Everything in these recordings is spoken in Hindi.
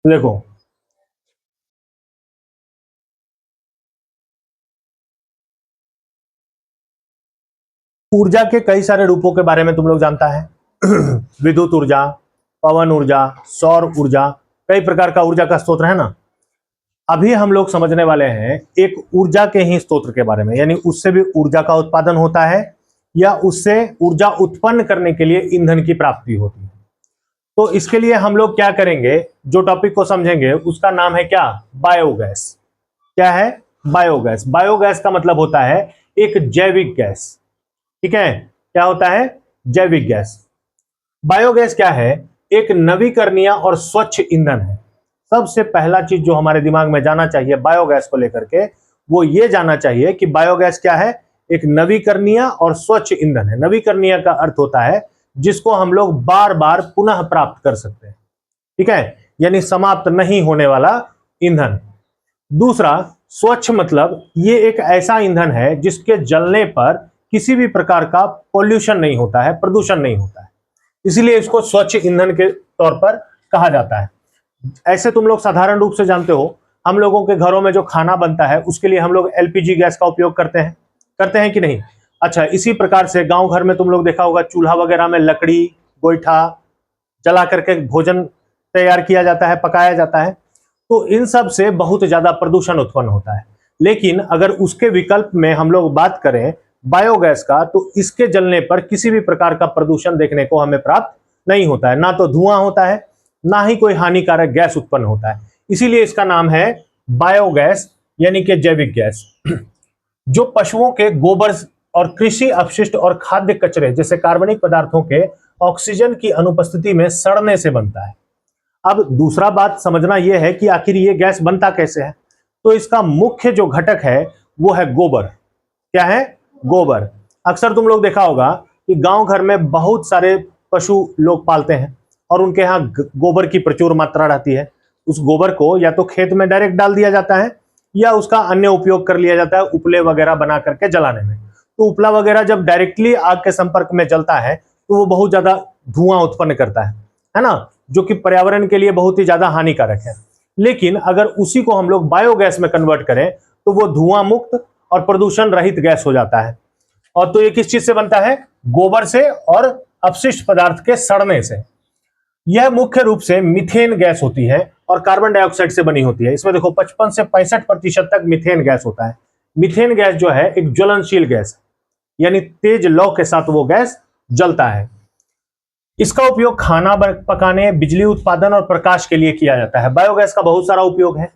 देखो ऊर्जा के कई सारे रूपों के बारे में तुम लोग जानता है। विद्युत ऊर्जा, पवन ऊर्जा, सौर ऊर्जा, कई प्रकार का ऊर्जा का स्रोत है ना। अभी हम लोग समझने वाले हैं एक ऊर्जा के ही स्रोत के बारे में, यानी उससे भी ऊर्जा का उत्पादन होता है या उससे ऊर्जा उत्पन्न करने के लिए ईंधन की प्राप्ति होती है। तो इसके लिए हम लोग क्या करेंगे, जो टॉपिक को समझेंगे उसका नाम है क्या, बायोगैस। क्या है, बायोगैस। बायोगैस का मतलब होता है एक जैविक गैस। ठीक है, क्या होता है, जैविक गैस। बायोगैस क्या है, एक नवीकरणीय और स्वच्छ ईंधन है। सबसे पहला चीज जो हमारे दिमाग में जाना चाहिए बायोगैस को लेकर के, वो ये जाना चाहिए कि बायोगैस क्या है, एक नवीकरणीय और स्वच्छ ईंधन है। नवीकरणीय का अर्थ होता है जिसको हम लोग बार बार पुनः प्राप्त कर सकते हैं। ठीक है, यानी समाप्त नहीं होने वाला ईंधन। दूसरा, स्वच्छ मतलब ये एक ऐसा ईंधन है जिसके जलने पर किसी भी प्रकार का पॉल्यूशन नहीं होता है, प्रदूषण नहीं होता है, इसीलिए इसको स्वच्छ ईंधन के तौर पर कहा जाता है। ऐसे तुम लोग साधारण रूप से जानते हो, हम लोगों के घरों में जो खाना बनता है उसके लिए हम लोग एलपीजी गैस का उपयोग करते हैं कि नहीं। अच्छा, इसी प्रकार से गांव घर में तुम लोग देखा होगा चूल्हा वगैरह में लकड़ी गोईठा जला करके भोजन तैयार किया जाता है, पकाया जाता है। तो इन सब से बहुत ज्यादा प्रदूषण उत्पन्न होता है। लेकिन अगर उसके विकल्प में हम लोग बात करें बायोगैस का, तो इसके जलने पर किसी भी प्रकार का प्रदूषण देखने को हमें प्राप्त नहीं होता है। ना तो धुआं होता है, ना ही कोई हानिकारक गैस उत्पन्न होता है। इसीलिए इसका नाम है बायोगैस, यानी कि जैविक गैस। जो पशुओं के गोबर और कृषि अपशिष्ट और खाद्य कचरे जैसे कार्बनिक पदार्थों के ऑक्सीजन की अनुपस्थिति में सड़ने से बनता है। अब दूसरा बात समझना यह है कि आखिर ये गैस बनता कैसे है। तो इसका मुख्य जो घटक है वो है गोबर। क्या है, गोबर। अक्सर तुम लोग देखा होगा कि गांव घर में बहुत सारे पशु लोग पालते हैं और उनके यहाँ गोबर की प्रचुर मात्रा रहती है। उस गोबर को या तो खेत में डायरेक्ट डाल दिया जाता है या उसका अन्य उपयोग कर लिया जाता है उपले वगैरह बना करके जलाने में। तो उपला वगैरह जब डायरेक्टली आग के संपर्क में जलता है तो वो बहुत ज्यादा धुआं उत्पन्न करता है ना, जो कि पर्यावरण के लिए बहुत ही ज्यादा हानिकारक है। लेकिन अगर उसी को हम लोग बायोगैस में कन्वर्ट करें तो वो धुआं मुक्त और प्रदूषण रहित गैस हो जाता है। और तो ये किस चीज से बनता है, गोबर से और अपशिष्ट पदार्थ के सड़ने से। यह मुख्य रूप से मीथेन गैस होती है और कार्बन डाइऑक्साइड से बनी होती है। इसमें देखो 55 से 65% तक मीथेन गैस होता है। मीथेन गैस जो है एक ज्वलनशील गैस, यानी तेज लौ के साथ वो गैस जलता है। इसका उपयोग खाना पकाने, बिजली उत्पादन और प्रकाश के लिए किया जाता है। बायोगैस का बहुत सारा उपयोग है।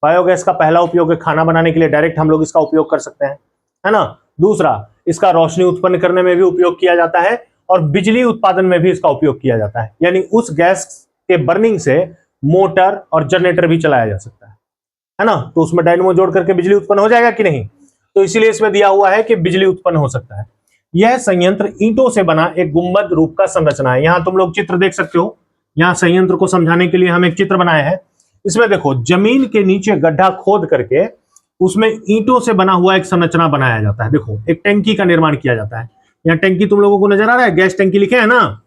बायोगैस का पहला उपयोग है खाना बनाने के लिए, डायरेक्ट हम लोग इसका उपयोग कर सकते हैं, है ना। दूसरा, इसका रोशनी उत्पन्न करने में भी उपयोग किया जाता है और बिजली उत्पादन में भी इसका उपयोग किया जाता है। यानी उस गैस के बर्निंग से मोटर और जनरेटर भी चलाया जा सकता है ना। तो उसमें डायनेमो जोड़ करके बिजली उत्पन्न हो जाएगा कि नहीं। तो इसीलिए इसमें दिया हुआ है कि बिजली उत्पन्न हो सकता है। यह संयंत्र ईंटों से बना एक गुंबद रूप का संरचना है। यहां तुम लोग चित्र देख सकते हो। यहां संयंत्र को समझाने के लिए हम एक चित्र बनाए हैं। इसमें देखो जमीन के नीचे गड्ढा खोद करके उसमें ईंटों से बना हुआ एक संरचना बनाया जाता है। देखो एक टैंकी का निर्माण किया जाता है। यहाँ टैंकी तुम लोगों को नजर आ रहा है, गैस टैंकी लिखे है ना।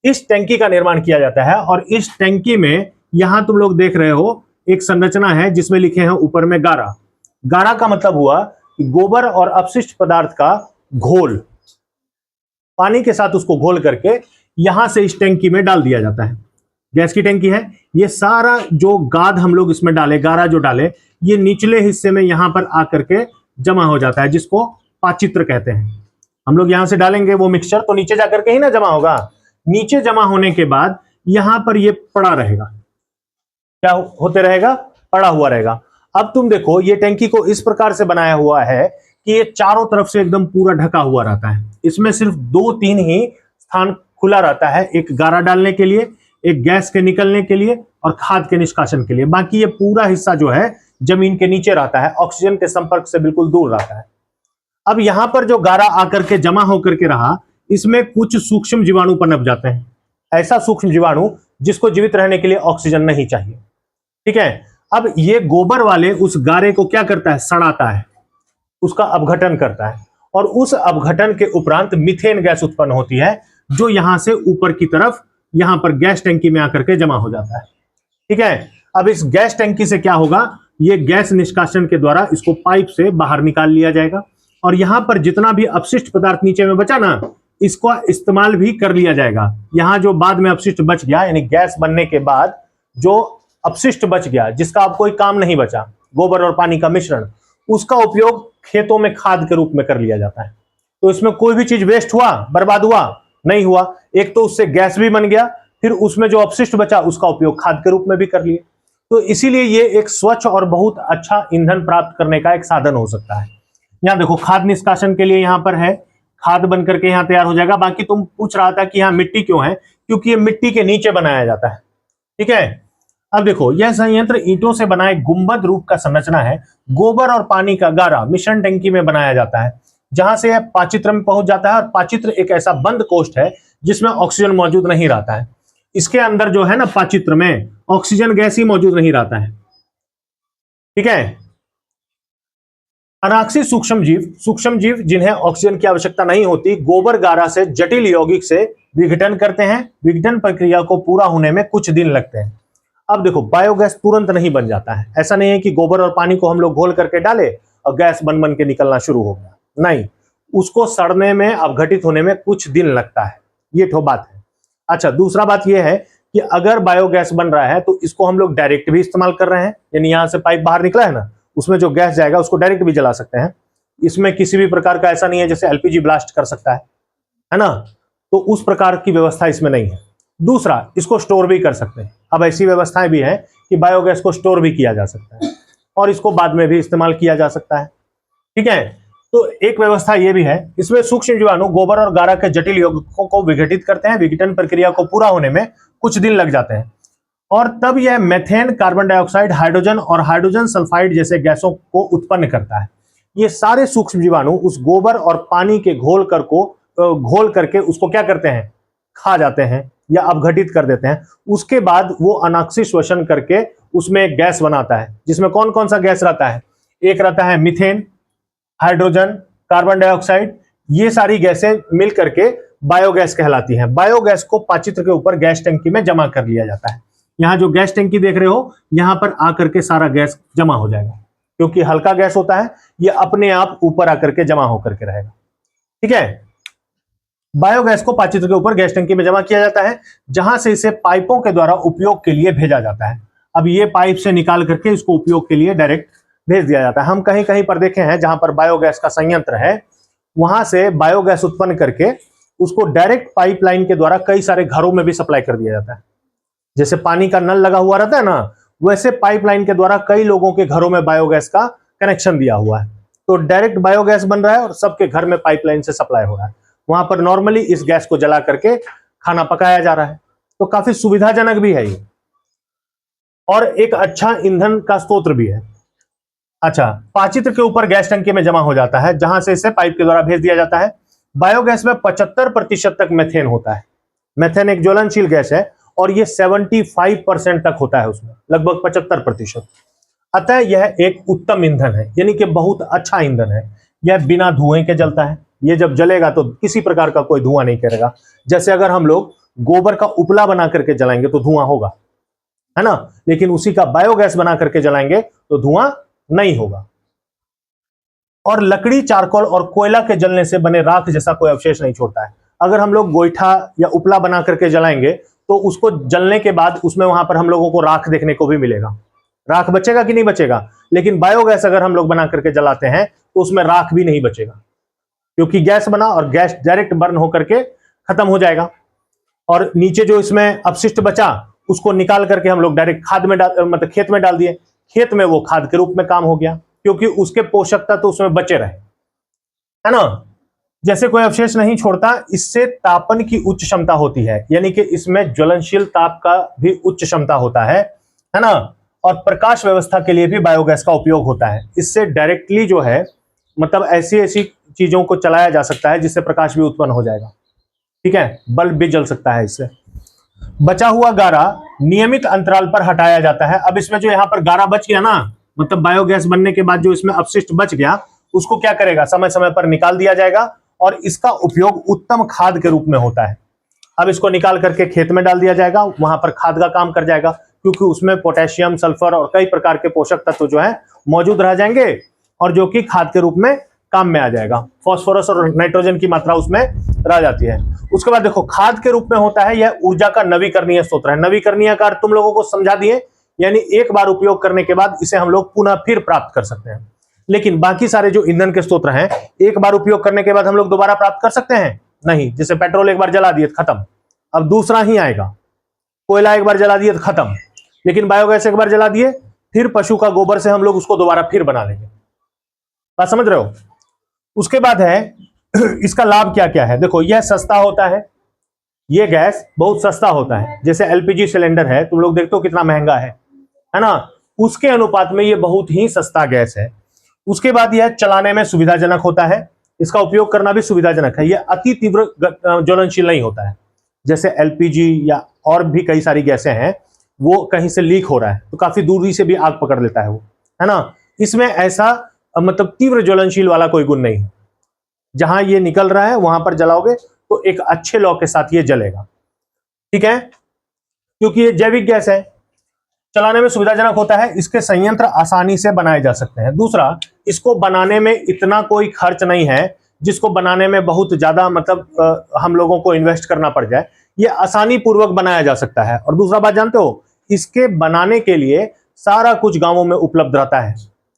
इस टैंकी का निर्माण किया जाता है और इस टैंकी में यहां तुम लोग देख रहे हो एक संरचना है जिसमें लिखे हैं ऊपर में गारा। गारा का मतलब हुआ कि गोबर और अपशिष्ट पदार्थ का घोल, पानी के साथ उसको घोल करके यहां से इस टैंकी में डाल दिया जाता है। गैस की टैंकी है, ये सारा जो गाद हम लोग इसमें डाले, गारा जो डाले, ये निचले हिस्से में यहां पर आकर के जमा हो जाता है, जिसको पाचित्र कहते हैं। हम लोग यहां से डालेंगे वो मिक्सचर तो नीचे जाकर के ही ना जमा होगा। नीचे जमा होने के बाद यहां पर ये पड़ा रहेगा। क्या होते रहेगा, पड़ा हुआ रहेगा। अब तुम देखो ये टैंकी को इस प्रकार से बनाया हुआ है कि ये चारों तरफ से एकदम पूरा ढका हुआ रहता है। इसमें सिर्फ 2-3 ही स्थान खुला रहता है, एक गारा डालने के लिए, एक गैस के निकलने के लिए और खाद के निष्कासन के लिए। बाकी ये पूरा हिस्सा जो है जमीन के नीचे रहता है, ऑक्सीजन के संपर्क से बिल्कुल दूर रहता है। अब यहां पर जो गारा आकर के जमा होकर के रहा, इसमें कुछ सूक्ष्म जीवाणु पनप जाते हैं। ऐसा सूक्ष्म जीवाणु जिसको जीवित रहने के लिए ऑक्सीजन नहीं चाहिए। ठीक है, अब ये गोबर वाले उस गारे को क्या करता है, सड़ाता है, उसका अपघटन करता है और उस अपघटन के उपरांत मीथेन गैस उत्पन्न होती है, जो यहां से ऊपर की तरफ यहां पर गैस टैंकी में आकर के जमा हो जाता है। ठीक है, अब इस गैस टंकी से क्या होगा, ये गैस निष्कासन के द्वारा इसको पाइप से बाहर निकाल लिया जाएगा और यहां पर जितना भी अपशिष्ट पदार्थ नीचे में बचा ना, इसको इस्तेमाल भी कर लिया जाएगा। यहां जो बाद में अपशिष्ट बच गया, यानी गैस बनने के बाद जो अपशिष्ट बच गया जिसका अब कोई काम नहीं बचा, गोबर और पानी का मिश्रण, उसका उपयोग खेतों में खाद के रूप में कर लिया जाता है। तो इसमें कोई भी चीज वेस्ट हुआ, बर्बाद हुआ नहीं हुआ। एक तो उससे गैस भी बन गया, फिर उसमें जो अपशिष्ट बचा उसका उपयोग खाद के रूप में भी कर लिए। तो इसीलिए ये एक स्वच्छ और बहुत अच्छा ईंधन प्राप्त करने का एक साधन हो सकता है। यहां देखो खाद निष्कासन के लिए यहां पर है, खाद बन करके यहां तैयार हो जाएगा। बाकी तुम पूछ रहा था कि यहां मिट्टी क्यों है, क्योंकि ये मिट्टी के नीचे बनाया जाता है। ठीक है, अब देखो यह संयंत्र ईंटों से बनाए गुंबद रूप का संरचना है। गोबर और पानी का गारा मिश्रण टंकी में बनाया जाता है, जहां से यह पाचित्र में पहुंच जाता है। और पाचित्र एक ऐसा बंद कोष्ठ है जिसमें ऑक्सीजन मौजूद नहीं रहता है। इसके अंदर जो है ना, पाचित्र में ऑक्सीजन गैस ही मौजूद नहीं रहता है। ठीक है, अनाक्षी सूक्ष्म जीव जिन्हें ऑक्सीजन की आवश्यकता नहीं होती, गोबर गारा से जटिल यौगिक से विघटन करते हैं। विघटन प्रक्रिया को पूरा होने में कुछ दिन लगते हैं। अब देखो बायोगैस तुरंत नहीं बन जाता है। ऐसा नहीं है कि गोबर और पानी को हम लोग घोल करके डाले और गैस बन बन के निकलना शुरू हो गया, नहीं, उसको सड़ने में, अपघटित होने में कुछ दिन लगता है। ये ठो बात है। अच्छा, दूसरा बात यह है कि अगर बायोगैस बन रहा है तो इसको हम लोग डायरेक्ट भी इस्तेमाल कर रहे हैं, यानी यहां से पाइप बाहर निकला है ना, उसमें जो गैस जाएगा उसको डायरेक्ट भी जला सकते हैं। इसमें किसी भी प्रकार का ऐसा नहीं है जैसे एलपीजी ब्लास्ट कर सकता है ना, तो उस प्रकार की व्यवस्था इसमें नहीं है। दूसरा, इसको स्टोर भी कर सकते हैं। अब ऐसी व्यवस्थाएं भी हैं कि बायोगैस को स्टोर भी किया जा सकता है और इसको बाद में भी इस्तेमाल किया जा सकता है। ठीक है, तो एक व्यवस्था यह भी है। इसमें सूक्ष्म जीवाणु गोबर और गारा के जटिल यौगिकों को विघटित करते हैं। विघटन प्रक्रिया को पूरा होने में कुछ दिन लग जाते हैं और तब यह मेथेन, कार्बन डाइऑक्साइड, हाइड्रोजन और हाइड्रोजन सल्फाइड जैसे गैसों को उत्पन्न करता है। ये सारे सूक्ष्म जीवाणु उस गोबर और पानी के घोल करके उसको क्या करते हैं, खा जाते हैं या अपघटित कर देते हैं। उसके बाद वो अनाक्षी श्वसन करके उसमें एक गैस बनाता है, जिसमें कौन कौन सा गैस रहता है, एक रहता है मीथेन, हाइड्रोजन, कार्बन डाइऑक्साइड। ये सारी गैसें मिल करके बायोगैस कहलाती हैं। बायोगैस को पाचित्र के ऊपर गैस टंकी में जमा कर लिया जाता है। यहाँ जो गैस टंकी देख रहे हो, यहां पर आकर के सारा गैस जमा हो जाएगा, क्योंकि हल्का गैस होता है, ये अपने आप ऊपर आकर के जमा होकर के रहेगा। ठीक है, बायोगैस को पाचित्र के ऊपर गैस टंकी में जमा किया जाता है, जहां से इसे पाइपों के द्वारा उपयोग के लिए भेजा जाता है। अब ये पाइप से निकाल करके इसको उपयोग के लिए डायरेक्ट भेज दिया जाता है। हम कहीं कहीं पर देखे हैं जहां पर बायोगैस का संयंत्र है, वहां से बायोगैस उत्पन्न करके उसको डायरेक्ट पाइपलाइन के द्वारा कई सारे घरों में भी सप्लाई कर दिया जाता है। जैसे पानी का नल लगा हुआ रहता है ना, वैसे पाइपलाइन के द्वारा कई लोगों के घरों में बायोगैस का कनेक्शन दिया हुआ है। तो डायरेक्ट बायोगैस बन रहा है और सबके घर में पाइपलाइन से सप्लाई हो रहा है। वहां पर नॉर्मली इस गैस को जला करके खाना पकाया जा रहा है। तो काफी सुविधाजनक भी है ये, और एक अच्छा ईंधन का स्रोत भी है। अच्छा, पाचित्र के ऊपर गैस टंकी में जमा हो जाता है, जहां से इसे पाइप के द्वारा भेज दिया जाता है। बायोगैस में 75% तक मेथेन होता है। मेथेन एक ज्वलनशील गैस है और ये 75% तक होता है, उसमें लगभग 75%। अतः यह एक उत्तम ईंधन है, यानी कि बहुत अच्छा ईंधन है। यह बिना धुएं के जलता है। ये जब जलेगा तो किसी प्रकार का कोई धुआं नहीं करेगा। जैसे अगर हम लोग गोबर का उपला बना करके जलाएंगे तो धुआं होगा, है ना, लेकिन उसी का बायोगैस बना करके जलाएंगे तो धुआं नहीं होगा। और लकड़ी, चारकोल और कोयला के जलने से बने राख जैसा कोई अवशेष नहीं छोड़ता है। अगर हम लोग गोईठा या उपला बना करके जलाएंगे तो उसको जलने के बाद उसमें वहां पर हम लोगों को राख देखने को भी मिलेगा। राख बचेगा कि नहीं बचेगा? लेकिन बायोगैस अगर हम लोग बना करके जलाते हैं तो उसमें राख भी नहीं बचेगा, क्योंकि गैस बना और गैस डायरेक्ट बर्न होकर के खत्म हो जाएगा। और नीचे जो इसमें अपशिष्ट बचा उसको निकाल करके हम लोग डायरेक्ट खाद में मतलब खेत में डाल दिए। खेत में वो खाद के रूप में काम हो गया, क्योंकि उसके पोषक तत्व तो उसमें बचे रहे, है ना। जैसे कोई अवशेष नहीं छोड़ता, इससे तापन की उच्च क्षमता होती है, यानी कि इसमें ज्वलनशील ताप का भी उच्च क्षमता होता है ना। और प्रकाश व्यवस्था के लिए भी बायोगैस का उपयोग होता है। इससे डायरेक्टली जो है, मतलब ऐसी ऐसी चीजों को चलाया जा सकता है जिससे प्रकाश भी उत्पन्न हो जाएगा। ठीक है, बल्ब भी जल सकता है इससे। बचा हुआ गारा नियमित अंतराल पर हटाया जाता है। अब इसमें जो यहाँ पर गारा बच गया ना, मतलब बायोगैस बनने के बाद जो इसमें अपशिष्ट बच गया, उसको क्या करेगा, समय समय पर निकाल दिया जाएगा और इसका उपयोग उत्तम खाद के रूप में होता है। अब इसको निकाल करके खेत में डाल दिया जाएगा, वहां पर खाद का काम कर जाएगा। क्योंकि उसमें पोटेशियम, सल्फर और कई प्रकार के पोषक तत्व जो है मौजूद रह जाएंगे और जो कि खाद के रूप में काम में आ जाएगा। फास्फोरस और नाइट्रोजन की मात्रा उसमें रह जाती है। उसके बाद देखो खाद के रूप में होता है यह ऊर्जा का नवीकरणीय स्रोत है। नवीकरणीय का अर्थ तुम लोगों को समझा दिए, यानी एक बार उपयोग करने के बाद इसे हम लोग पुनः फिर प्राप्त कर सकते हैं। लेकिन बाकी सारे जो ईंधन के स्रोत हैं एक बार उपयोग करने के बाद हम लोग दोबारा प्राप्त कर सकते हैं नहीं। जैसे पेट्रोल एक बार जला दिए तो खत्म, अब दूसरा ही आएगा। कोयला एक बार जला दिए तो खत्म, लेकिन बायोगैस एक बार जला दिए फिर पशु का गोबर से हम लोग उसको दोबारा फिर बना लेंगे। बात समझ रहे हो? उसके बाद है इसका लाभ क्या क्या है। देखो यह सस्ता होता है, यह गैस बहुत सस्ता होता है। जैसे एलपीजी सिलेंडर है, तुम लोग देखते हो कितना महंगा है ना, उसके अनुपात में यह बहुत ही सस्ता गैस है। उसके बाद यह चलाने में सुविधाजनक होता है, इसका उपयोग करना भी सुविधाजनक है। यह अति तीव्र ज्वलनशील नहीं होता है। जैसे एलपीजी या और भी कई सारी गैसें हैं, वो कहीं से लीक हो रहा है तो काफी दूरी से भी आग पकड़ लेता है वो, है ना। इसमें ऐसा मतलब तीव्र ज्वलनशील वाला कोई गुण नहीं है। जहां ये निकल रहा है वहां पर जलाओगे तो एक अच्छे लौ के साथ ये जलेगा, ठीक है, क्योंकि ये जैविक गैस है। चलाने में सुविधाजनक होता है, इसके संयंत्र आसानी से बनाए जा सकते हैं। दूसरा, इसको बनाने में इतना कोई खर्च नहीं है जिसको बनाने में बहुत ज्यादा मतलब हम लोगों को इन्वेस्ट करना पड़ जाए। ये आसानी पूर्वक बनाया जा सकता है। और दूसरा बात जानते हो, इसके बनाने के लिए सारा कुछ गांवों में उपलब्ध रहता है,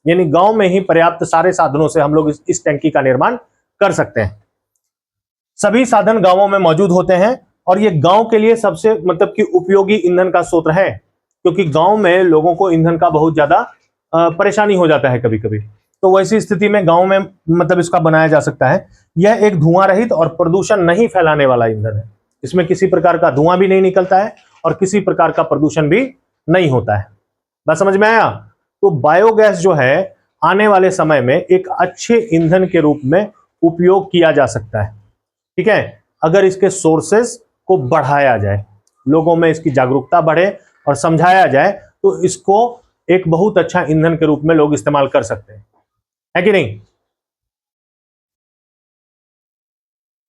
यानी गांव में ही पर्याप्त सारे साधनों से हम लोग इस टैंकी का निर्माण कर सकते हैं। सभी साधन गांवों में मौजूद होते हैं और ये गांव के लिए सबसे मतलब कि उपयोगी ईंधन का स्रोत है, क्योंकि गांव में लोगों को ईंधन का बहुत ज्यादा परेशानी हो जाता है कभी कभी। तो वैसी स्थिति में गांव में मतलब इसका बनाया जा सकता है। यह एक धुआं रहित और प्रदूषण नहीं फैलाने वाला ईंधन है। इसमें किसी प्रकार का धुआं भी नहीं निकलता है और किसी प्रकार का प्रदूषण भी नहीं होता है। बात समझ में आया? तो बायोगैस जो है आने वाले समय में एक अच्छे ईंधन के रूप में उपयोग किया जा सकता है, ठीक है, अगर इसके सोर्सेस को बढ़ाया जाए, लोगों में इसकी जागरूकता बढ़े और समझाया जाए तो इसको एक बहुत अच्छा ईंधन के रूप में लोग इस्तेमाल कर सकते हैं, है कि नहीं।